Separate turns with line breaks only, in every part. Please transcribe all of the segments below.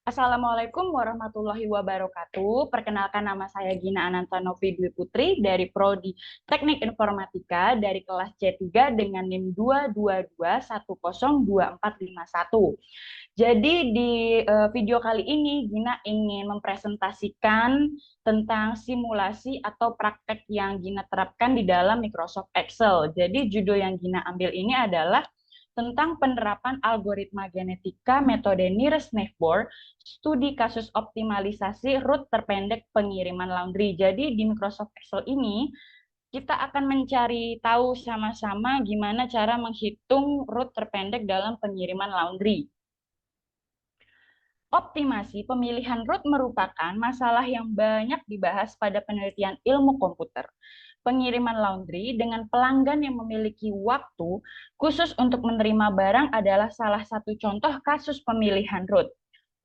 Assalamualaikum warahmatullahi wabarakatuh. Perkenalkan, nama saya Gina Anantanovi Dwi Putri dari Prodi Teknik Informatika dari kelas C3 dengan NIM 222102451. Jadi di video kali ini Gina ingin mempresentasikan tentang simulasi atau praktek yang Gina terapkan di dalam Microsoft Excel. Jadi judul yang Gina ambil ini adalah tentang penerapan algoritma genetika metode Nearest-Neighbor, studi kasus optimalisasi route terpendek pengiriman laundry. Jadi di Microsoft Excel ini kita akan mencari tahu sama-sama gimana cara menghitung route terpendek dalam pengiriman laundry. Optimasi pemilihan route merupakan masalah yang banyak dibahas pada penelitian ilmu komputer. Pengiriman laundry dengan pelanggan yang memiliki waktu khusus untuk menerima barang adalah salah satu contoh kasus pemilihan route.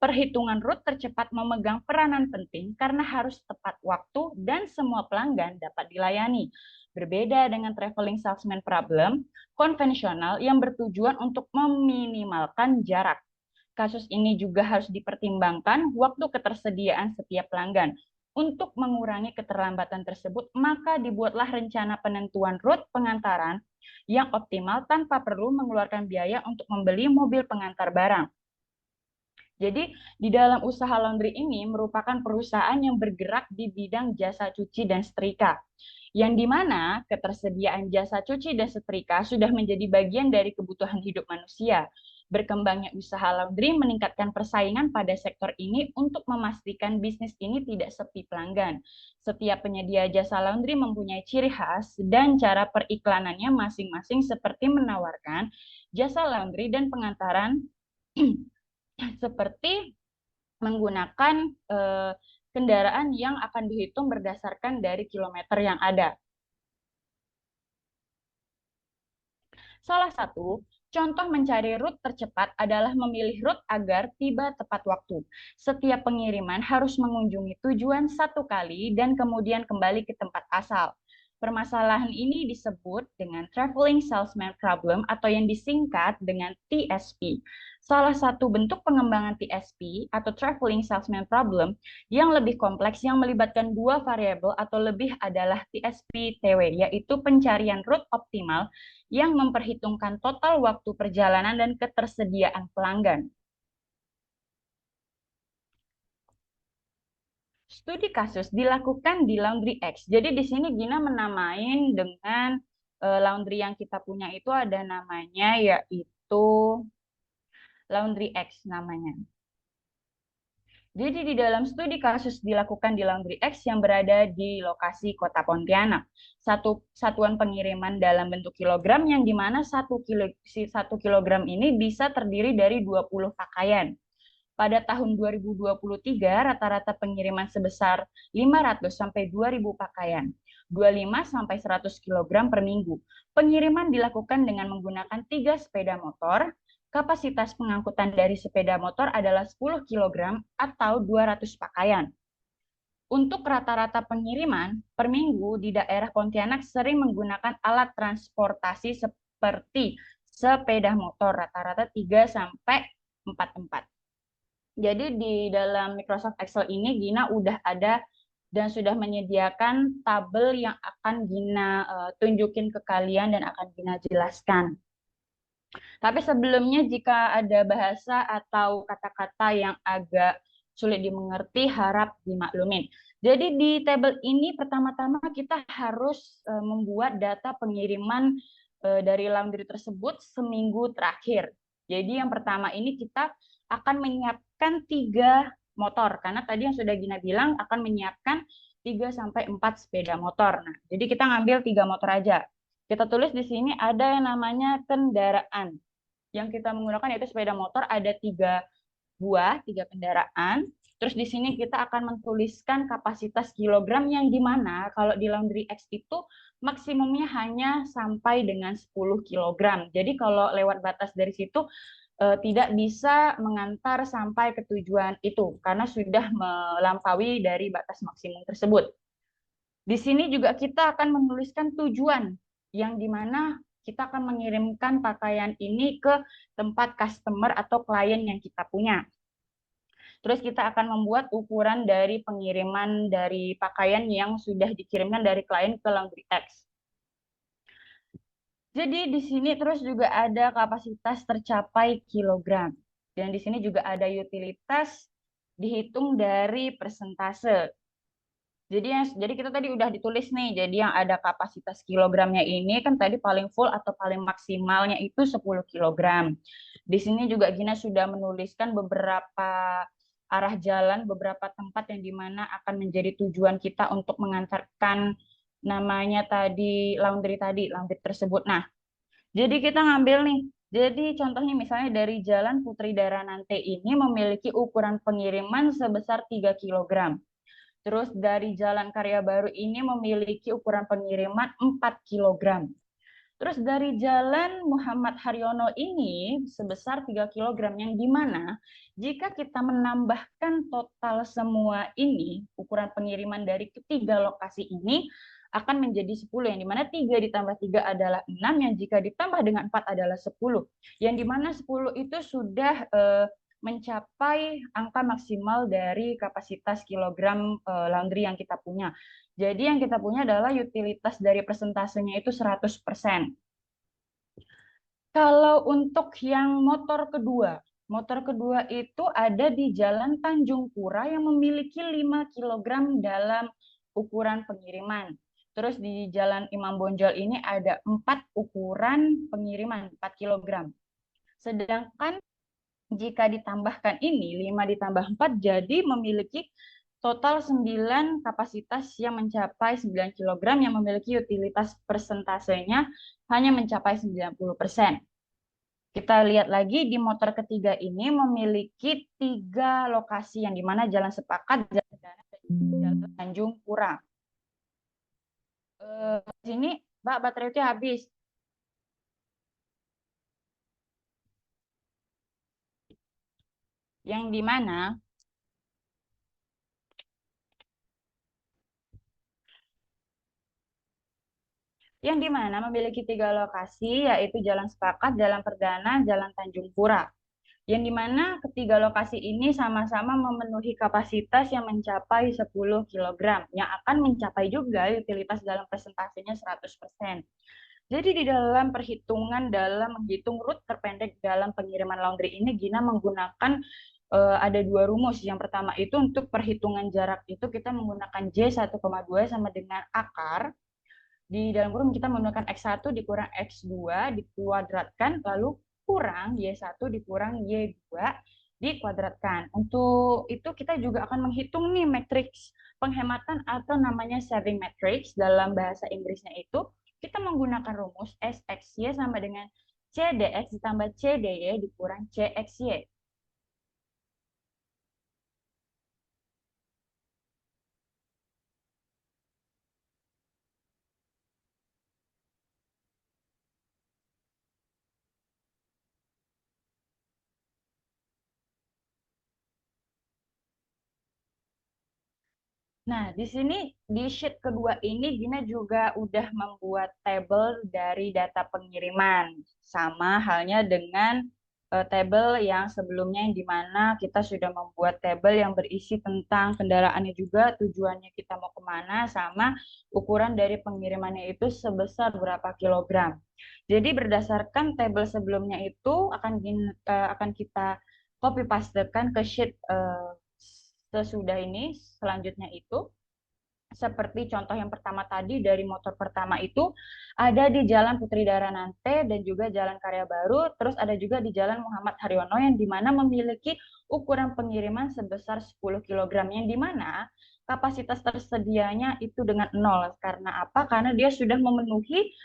Perhitungan route tercepat memegang peranan penting karena harus tepat waktu dan semua pelanggan dapat dilayani. Berbeda dengan traveling salesman problem konvensional yang bertujuan untuk meminimalkan jarak. Kasus ini juga harus dipertimbangkan waktu ketersediaan setiap pelanggan. Untuk mengurangi keterlambatan tersebut, maka dibuatlah rencana penentuan rute pengantaran yang optimal tanpa perlu mengeluarkan biaya untuk membeli mobil pengantar barang. Jadi, di dalam usaha laundry ini merupakan perusahaan yang bergerak di bidang jasa cuci dan setrika, yang dimana ketersediaan jasa cuci dan setrika sudah menjadi bagian dari kebutuhan hidup manusia. Berkembangnya usaha laundry meningkatkan persaingan pada sektor ini untuk memastikan bisnis ini tidak sepi pelanggan. Setiap penyedia jasa laundry mempunyai ciri khas dan cara periklanannya masing-masing, seperti menawarkan jasa laundry dan pengantaran seperti menggunakan kendaraan yang akan dihitung berdasarkan dari kilometer yang ada. Salah satu contoh mencari rute tercepat adalah memilih rute agar tiba tepat waktu. Setiap pengiriman harus mengunjungi tujuan satu kali dan kemudian kembali ke tempat asal. Permasalahan ini disebut dengan Traveling Salesman Problem atau yang disingkat dengan TSP. Salah satu bentuk pengembangan TSP atau Traveling Salesman Problem yang lebih kompleks yang melibatkan dua variabel atau lebih adalah TSP-TW, yaitu pencarian route optimal yang memperhitungkan total waktu perjalanan dan ketersediaan pelanggan. Studi kasus dilakukan di Laundry X. Jadi di sini Gina menamain dengan laundry yang kita punya itu ada namanya, yaitu Laundry X namanya. Jadi di dalam studi kasus dilakukan di Laundry X yang berada di lokasi Kota Pontianak. Satuan pengiriman dalam bentuk kilogram yang dimana 1 kilogram ini bisa terdiri dari 20 pakaian. Pada tahun 2023, rata-rata pengiriman sebesar 500 sampai 2.000 pakaian, 25 sampai 100 kilogram per minggu. Pengiriman dilakukan dengan menggunakan 3 sepeda motor. Kapasitas pengangkutan dari sepeda motor adalah 10 kilogram atau 200 pakaian. Untuk rata-rata pengiriman per minggu di daerah Pontianak sering menggunakan alat transportasi seperti sepeda motor, rata-rata 3 sampai 4 tempat. Jadi di dalam Microsoft Excel ini Gina udah ada dan sudah menyediakan tabel yang akan Gina tunjukin ke kalian dan akan Gina jelaskan. Tapi sebelumnya jika ada bahasa atau kata-kata yang agak sulit dimengerti, harap dimaklumin. Jadi di tabel ini pertama-tama kita harus membuat data pengiriman dari laundry tersebut seminggu terakhir. Jadi yang pertama ini kita akan menyiapkan 3 motor, karena tadi yang sudah Gina bilang akan menyiapkan 3 sampai 4 sepeda motor. Nah, jadi kita ngambil 3 motor aja. Kita tulis di sini ada yang namanya kendaraan. Yang kita menggunakan yaitu sepeda motor, ada 3 buah, 3 kendaraan. Terus di sini kita akan menuliskan kapasitas kilogram yang dimana kalau di Laundry X itu maksimumnya hanya sampai dengan 10 kilogram. Jadi kalau lewat batas dari situ tidak bisa mengantar sampai ke tujuan itu karena sudah melampaui dari batas maksimum tersebut. Di sini juga kita akan menuliskan tujuan yang dimana kita akan mengirimkan pakaian ini ke tempat customer atau klien yang kita punya. Terus kita akan membuat ukuran dari pengiriman dari pakaian yang sudah dikirimkan dari klien ke Laundry X. Jadi di sini terus juga ada kapasitas tercapai kilogram. Dan di sini juga ada utilitas dihitung dari persentase. Jadi kita tadi udah ditulis nih. Jadi yang ada kapasitas kilogramnya ini kan tadi paling full atau paling maksimalnya itu 10 kilogram. Di sini juga Gina sudah menuliskan beberapa arah jalan, beberapa tempat yang dimana akan menjadi tujuan kita untuk mengantarkan namanya tadi laundry tersebut. Nah, jadi kita ngambil nih. Jadi contohnya misalnya dari Jalan Putri Daranante ini memiliki ukuran pengiriman sebesar 3 kilogram. Terus dari Jalan Karya Baru ini memiliki ukuran pengiriman 4 kilogram. Terus dari Jalan Muhammad Haryono ini sebesar 3 kilogram, yang dimana jika kita menambahkan total semua ini, ukuran pengiriman dari ketiga lokasi ini akan menjadi 10, yang dimana 3 ditambah 3 adalah 6, yang jika ditambah dengan 4 adalah 10. Yang dimana 10 itu sudah mencapai angka maksimal dari kapasitas kilogram laundry yang kita punya. Jadi yang kita punya adalah utilitas dari persentasenya itu 100%. Kalau untuk yang motor kedua itu ada di Jalan Tanjung Pura yang memiliki 5 kilogram dalam ukuran pengiriman. Terus di Jalan Imam Bonjol ini ada 4 ukuran pengiriman, 4 kilogram. Sedangkan jika ditambahkan ini, 5 ditambah 4 jadi memiliki total 9 kapasitas yang mencapai 9 kilogram, yang memiliki utilitas persentasenya hanya mencapai 90%. Kita lihat lagi di motor ketiga ini memiliki 3 lokasi, yang dimana Jalan Sepakat, Jalan Perdana, dan Jalan Tanjung Pura. Di sini, Mbak, baterai itu habis. Yang dimana memiliki 3 lokasi, yaitu Jalan Sepakat, Jalan Perdana, Jalan Tanjung Pura. Yang dimana ketiga lokasi ini sama-sama memenuhi kapasitas yang mencapai 10 kilogram, yang akan mencapai juga utilitas dalam presentasinya 100%. Jadi di dalam perhitungan dalam menghitung rute terpendek dalam pengiriman laundry ini, Gina menggunakan ada 2 rumus. Yang pertama itu untuk perhitungan jarak itu kita menggunakan J1,2 sama dengan akar. Di dalam kurung kita menggunakan X1 dikurang X2 dikuadratkan, lalu kurang Y1 dikurang Y2 dikuadratkan. Untuk itu kita juga akan menghitung nih matriks penghematan atau namanya saving matrix. Dalam bahasa Inggrisnya itu kita menggunakan rumus SXY sama dengan CDX ditambah CDY dikurang CXY. Nah, di sini di sheet kedua ini Gina juga udah membuat tabel dari data pengiriman. Sama halnya dengan tabel yang sebelumnya, yang dimana kita sudah membuat tabel yang berisi tentang kendaraannya juga, tujuannya kita mau kemana, sama ukuran dari pengirimannya itu sebesar berapa kilogram. Jadi berdasarkan tabel sebelumnya itu akan kita copy pastekan ke sheet sesudah ini. Selanjutnya itu seperti contoh yang pertama tadi, dari motor pertama itu ada di Jalan Putri Daranante dan juga Jalan Karya Baru, terus ada juga di Jalan Muhammad Haryono yang dimana memiliki ukuran pengiriman sebesar 10 kilogram, yang dimana kapasitas tersedianya itu dengan 0. Karena apa? Karena dia sudah memenuhi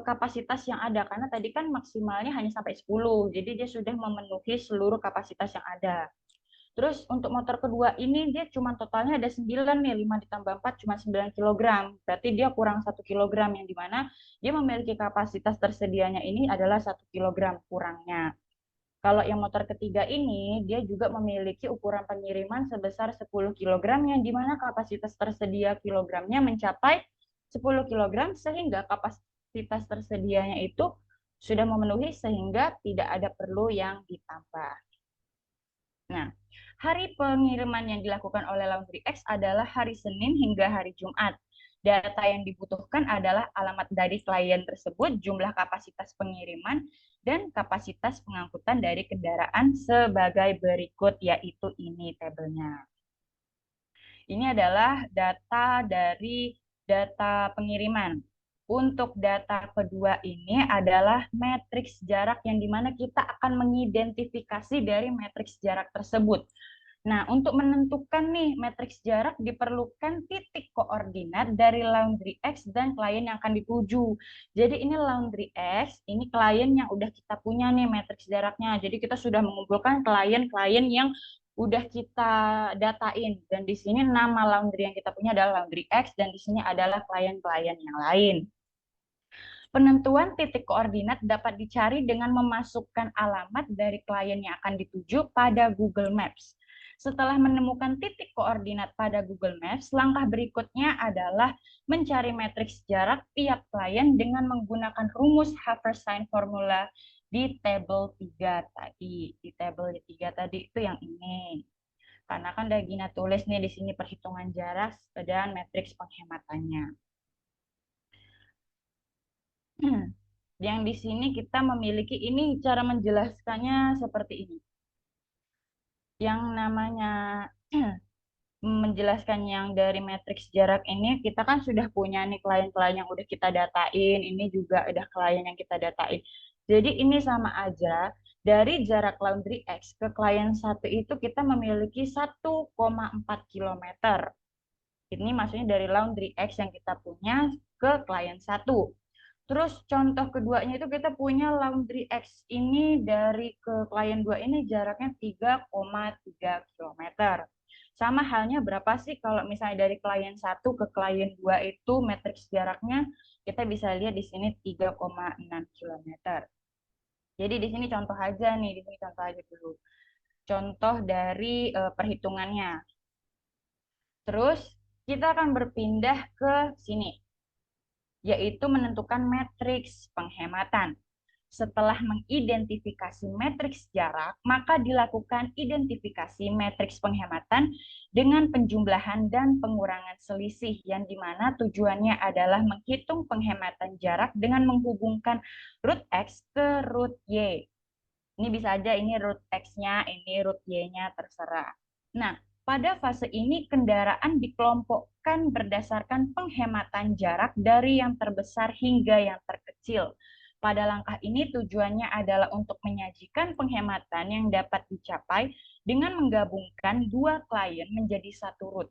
kapasitas yang ada, karena tadi kan maksimalnya hanya sampai 10, jadi dia sudah memenuhi seluruh kapasitas yang ada. Terus untuk motor kedua ini dia cuma totalnya ada 9 nih, 5 ditambah 4 cuma 9 kilogram. Berarti dia kurang 1 kilogram, yang dimana dia memiliki kapasitas tersedianya ini adalah 1 kilogram kurangnya. Kalau yang motor ketiga ini dia juga memiliki ukuran pengiriman sebesar 10 kilogram, yang dimana kapasitas tersedia kilogramnya mencapai 10 kilogram, sehingga kapasitas tersedianya itu sudah memenuhi sehingga tidak ada perlu yang ditambah. Nah, Hari pengiriman yang dilakukan oleh Laundry X adalah hari Senin hingga hari Jumat. Data yang dibutuhkan adalah alamat dari klien tersebut, jumlah kapasitas pengiriman, dan kapasitas pengangkutan dari kendaraan sebagai berikut, yaitu ini tabelnya. Ini adalah data dari data pengiriman. Untuk data kedua ini adalah matriks jarak yang dimana kita akan mengidentifikasi dari matriks jarak tersebut. Nah, untuk menentukan nih matriks jarak diperlukan titik koordinat dari Laundry X dan klien yang akan dituju. Jadi ini Laundry X, ini klien yang udah kita punya nih matriks jaraknya. Jadi kita sudah mengumpulkan klien-klien yang udah kita datain. Dan di sini nama laundry yang kita punya adalah Laundry X dan di sini adalah klien-klien yang lain. Penentuan titik koordinat dapat dicari dengan memasukkan alamat dari klien yang akan dituju pada Google Maps. Setelah menemukan titik koordinat pada Google Maps, langkah berikutnya adalah mencari matriks jarak tiap klien dengan menggunakan rumus Haversine formula di tabel 3 tadi. Di tabel 3 tadi itu yang ini. Karena kan udah Gina tulis nih di sini perhitungan jarak dan matriks penghematannya. Yang di sini kita memiliki ini cara menjelaskannya seperti ini. Yang namanya menjelaskan yang dari matriks jarak ini, kita kan sudah punya nih klien-klien yang udah kita datain, ini juga ada klien yang kita datain. Jadi ini sama aja, dari jarak Laundry X ke klien satu itu kita memiliki 1,4 km. Ini maksudnya dari Laundry X yang kita punya ke klien satu. Terus contoh keduanya itu kita punya Laundry X ini dari ke klien 2 ini jaraknya 3,3 km. Sama halnya berapa sih kalau misalnya dari klien satu ke klien 2 itu matriks jaraknya kita bisa lihat di sini 3,6 km. Jadi di sini contoh aja nih, di sini contoh aja dulu. Contoh dari perhitungannya. Terus kita akan berpindah ke sini, yaitu menentukan matriks penghematan. Setelah mengidentifikasi matriks jarak, maka dilakukan identifikasi matriks penghematan dengan penjumlahan dan pengurangan selisih, yang dimana tujuannya adalah menghitung penghematan jarak dengan menghubungkan root X ke root Y. Ini bisa aja ini root X-nya, ini root Y-nya, terserah. Nah, pada fase ini kendaraan dikelompokkan berdasarkan penghematan jarak dari yang terbesar hingga yang terkecil. Pada langkah ini tujuannya adalah untuk menyajikan penghematan yang dapat dicapai dengan menggabungkan dua klien menjadi satu root.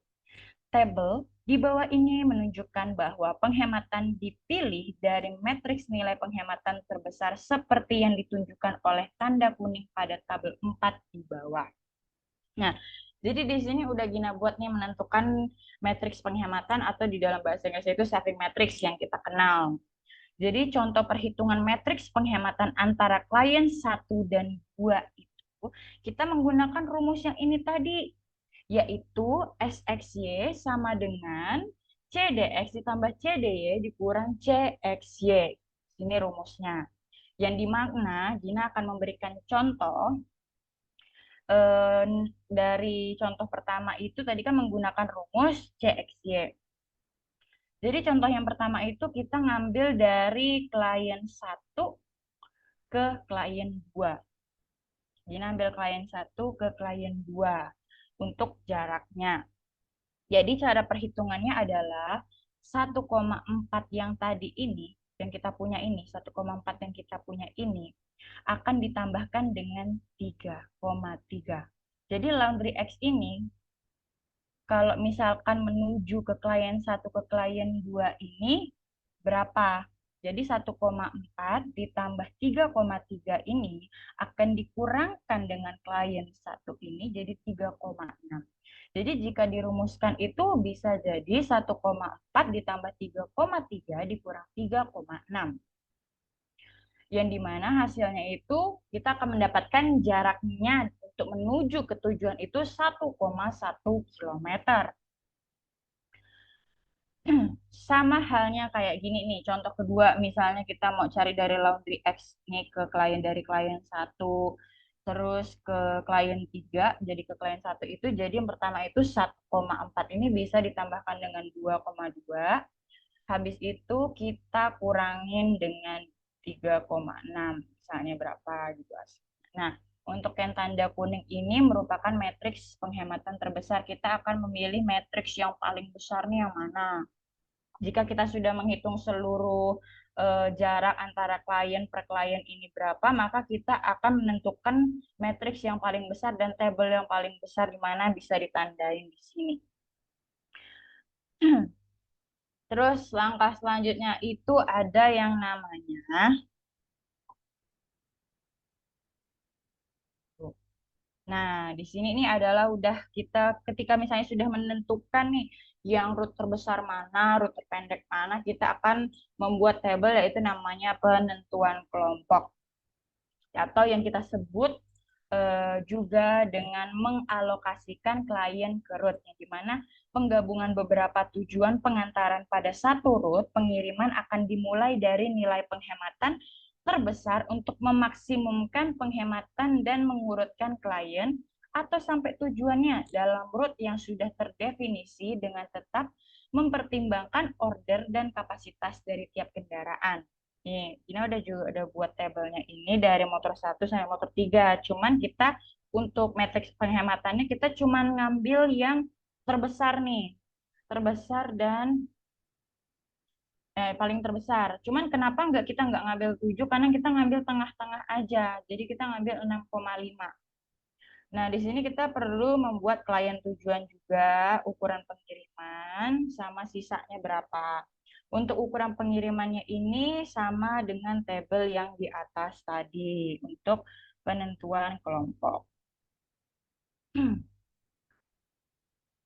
Tabel di bawah ini menunjukkan bahwa penghematan dipilih dari matriks nilai penghematan terbesar seperti yang ditunjukkan oleh tanda kuning pada tabel 4 di bawah. Nah, jadi di sini udah Gina buat nih menentukan matriks penghematan atau di dalam bahasa Inggris itu saving matrix yang kita kenal. Jadi contoh perhitungan matriks penghematan antara klien satu dan 2 itu kita menggunakan rumus yang ini tadi, yaitu SXY sama dengan CDX ditambah CDY dikurang CXY. Ini rumusnya. Yang dimana Gina akan memberikan contoh dari contoh pertama itu tadi kan menggunakan rumus CXY. Jadi contoh yang pertama itu kita ngambil dari klien satu ke klien 2. Jadi ambil klien satu ke klien 2 untuk jaraknya. Jadi cara perhitungannya adalah 1,4 yang tadi ini, yang kita punya ini, 1,4 yang kita punya ini, akan ditambahkan dengan 3,3. Jadi Laundry X ini kalau misalkan menuju ke klien satu ke klien 2 ini berapa? Jadi 1,4 ditambah 3,3 ini akan dikurangkan dengan klien satu ini jadi 3,6. Jadi jika dirumuskan itu bisa jadi 1,4 ditambah 3,3 dikurang 3,6. Yang dimana hasilnya itu kita akan mendapatkan jaraknya untuk menuju ke tujuan itu 1,1 km. Sama halnya kayak gini nih, contoh kedua misalnya kita mau cari dari Laundry X nih ke klien dari klien satu, terus ke klien 3, jadi ke klien 1 itu, jadi yang pertama itu 1,4 ini bisa ditambahkan dengan 2,2, habis itu kita kurangin dengan 3,6, misalnya berapa gitu. Nah, untuk yang tanda kuning ini merupakan matriks penghematan terbesar. Kita akan memilih matriks yang paling besar nih yang mana. Jika kita sudah menghitung seluruh jarak antara klien per klien ini berapa, maka kita akan menentukan matriks yang paling besar dan tabel yang paling besar di mana bisa ditandain di sini. Terus langkah selanjutnya itu ada yang namanya, nah di sini ini adalah udah kita ketika misalnya sudah menentukan nih yang root terbesar mana, root terpendek mana, kita akan membuat tabel yaitu namanya penentuan kelompok atau yang kita sebut juga dengan mengalokasikan klien ke root, yang dimana penggabungan beberapa tujuan pengantaran pada satu root pengiriman akan dimulai dari nilai penghematan terbesar untuk memaksimumkan penghematan dan mengurutkan klien atau sampai tujuannya dalam root yang sudah terdefinisi dengan tetap mempertimbangkan order dan kapasitas dari tiap kendaraan. Nih, ini udah buat tabelnya ini dari motor 1 sampai motor 3. Cuman kita untuk matriks penghematannya kita cuman ngambil yang terbesar nih. Terbesar dan paling terbesar. Cuman kenapa kita nggak ngambil 7? Karena kita ngambil tengah-tengah aja. Jadi kita ngambil 6,5. Nah, di sini kita perlu membuat klien tujuan juga, ukuran pengiriman, sama sisanya berapa. Untuk ukuran pengirimannya ini sama dengan tabel yang di atas tadi untuk penentuan kelompok.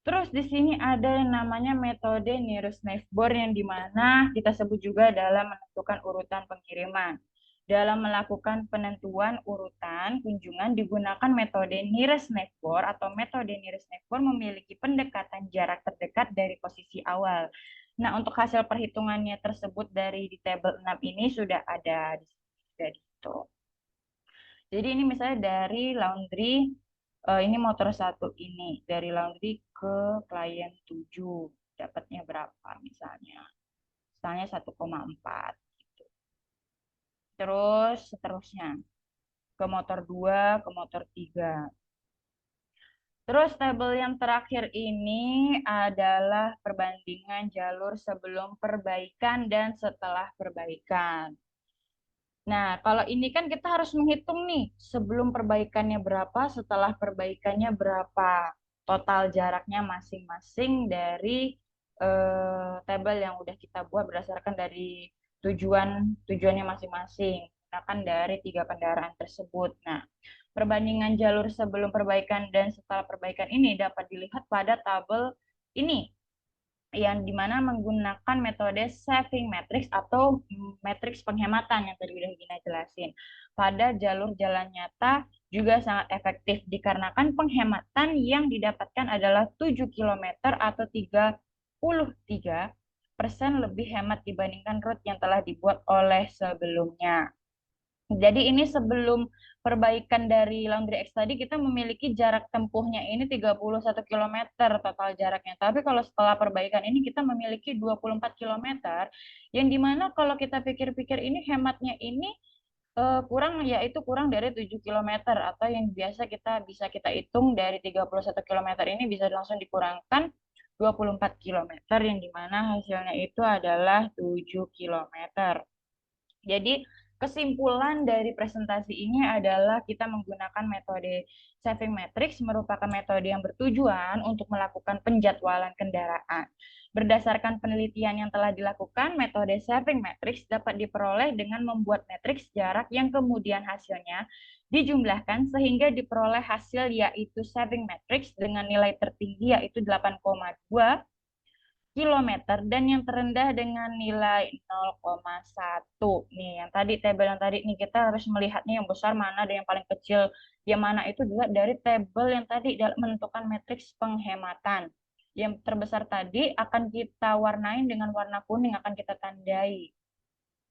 Terus di sini ada yang namanya metode nearest neighbor yang dimana kita sebut juga dalam menentukan urutan pengiriman. Dalam melakukan penentuan urutan kunjungan digunakan metode nearest neighbor atau metode nearest neighbor memiliki pendekatan jarak terdekat dari posisi awal. Nah, untuk hasil perhitungannya tersebut dari di tabel 6 ini sudah ada di sini. Dari itu. Jadi ini misalnya dari laundry, ini motor 1 ini. Dari laundry ke klien 7. Dapatnya berapa misalnya? Misalnya 1,4. Gitu. Terus seterusnya. Ke motor 2, ke motor 3. Terus tabel yang terakhir ini adalah perbandingan jalur sebelum perbaikan dan setelah perbaikan. Nah, kalau ini kan kita harus menghitung nih, sebelum perbaikannya berapa, setelah perbaikannya berapa. Total jaraknya masing-masing dari tabel yang udah kita buat berdasarkan dari tujuannya masing-masing. Misalkan dari 3 kendaraan tersebut. Nah, perbandingan jalur sebelum perbaikan dan setelah perbaikan ini dapat dilihat pada tabel ini yang dimana menggunakan metode saving matrix atau matriks penghematan yang tadi udah Gina jelasin. Pada jalur jalan nyata juga sangat efektif dikarenakan penghematan yang didapatkan adalah 7 km atau 33% lebih hemat dibandingkan rute yang telah dibuat oleh sebelumnya. Jadi ini sebelum perbaikan dari Laundry X tadi kita memiliki jarak tempuhnya ini 31 km total jaraknya. Tapi kalau setelah perbaikan ini kita memiliki 24 km yang dimana kalau kita pikir-pikir ini hematnya ini kurang yaitu kurang dari 7 km atau yang biasa bisa kita hitung dari 31 km ini bisa langsung dikurangkan 24 km yang dimana hasilnya itu adalah 7 km. Jadi kesimpulan dari presentasi ini adalah kita menggunakan metode saving matrix merupakan metode yang bertujuan untuk melakukan penjadwalan kendaraan. Berdasarkan penelitian yang telah dilakukan, metode saving matrix dapat diperoleh dengan membuat matriks jarak yang kemudian hasilnya dijumlahkan sehingga diperoleh hasil yaitu saving matrix dengan nilai tertinggi yaitu 8,2 kilometer dan yang terendah dengan nilai 0,1. Nih, yang tadi tabel yang tadi nih kita harus melihatnya yang besar mana dan yang paling kecil yang mana itu juga dari tabel yang tadi dalam menentukan matriks penghematan. Yang terbesar tadi akan kita warnain dengan warna kuning akan kita tandai.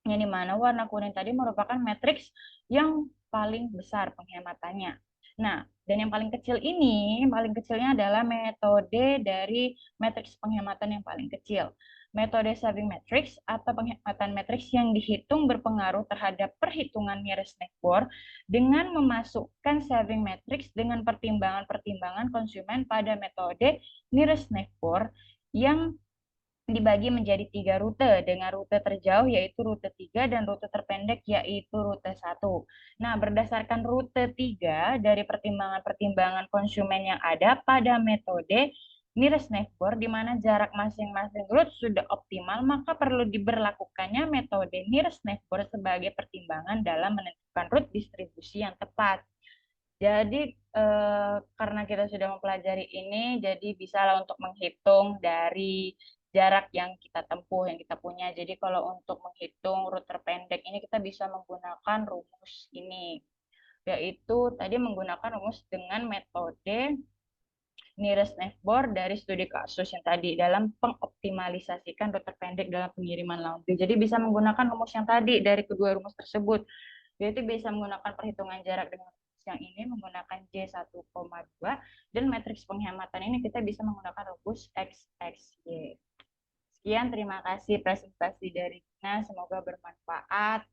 Yang dimana warna kuning tadi merupakan matriks yang paling besar penghematannya. Nah, dan yang paling kecil ini, paling kecilnya adalah metode dari matriks penghematan yang paling kecil. Metode saving matrix atau penghematan matriks yang dihitung berpengaruh terhadap perhitungan nearest neighbor dengan memasukkan saving matrix dengan pertimbangan-pertimbangan konsumen pada metode nearest neighbor yang dibagi menjadi 3 rute dengan rute terjauh yaitu rute 3 dan rute terpendek yaitu rute 1. Nah, berdasarkan rute 3 dari pertimbangan-pertimbangan konsumen yang ada pada metode nearest neighbor di mana jarak masing-masing route sudah optimal, maka perlu diberlakukannya metode nearest neighbor sebagai pertimbangan dalam menentukan route distribusi yang tepat. Jadi karena kita sudah mempelajari ini, jadi bisalah untuk menghitung dari jarak yang kita tempuh, yang kita punya. Jadi kalau untuk menghitung rute terpendek ini kita bisa menggunakan rumus ini, yaitu tadi menggunakan rumus dengan metode nearest neighbor dari studi kasus yang tadi dalam pengoptimalisasikan rute terpendek dalam pengiriman laundry. Jadi bisa menggunakan rumus yang tadi dari kedua rumus tersebut. Yaitu bisa menggunakan perhitungan jarak dengan rumus yang ini menggunakan J1,2 dan matriks penghematan ini kita bisa menggunakan rumus XXY. Sekian, terima kasih presentasi dari Gina, semoga bermanfaat.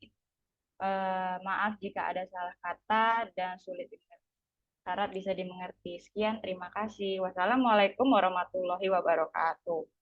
Maaf jika ada salah kata dan sulit harap bisa dimengerti. Sekian, terima kasih. Wassalamualaikum warahmatullahi wabarakatuh.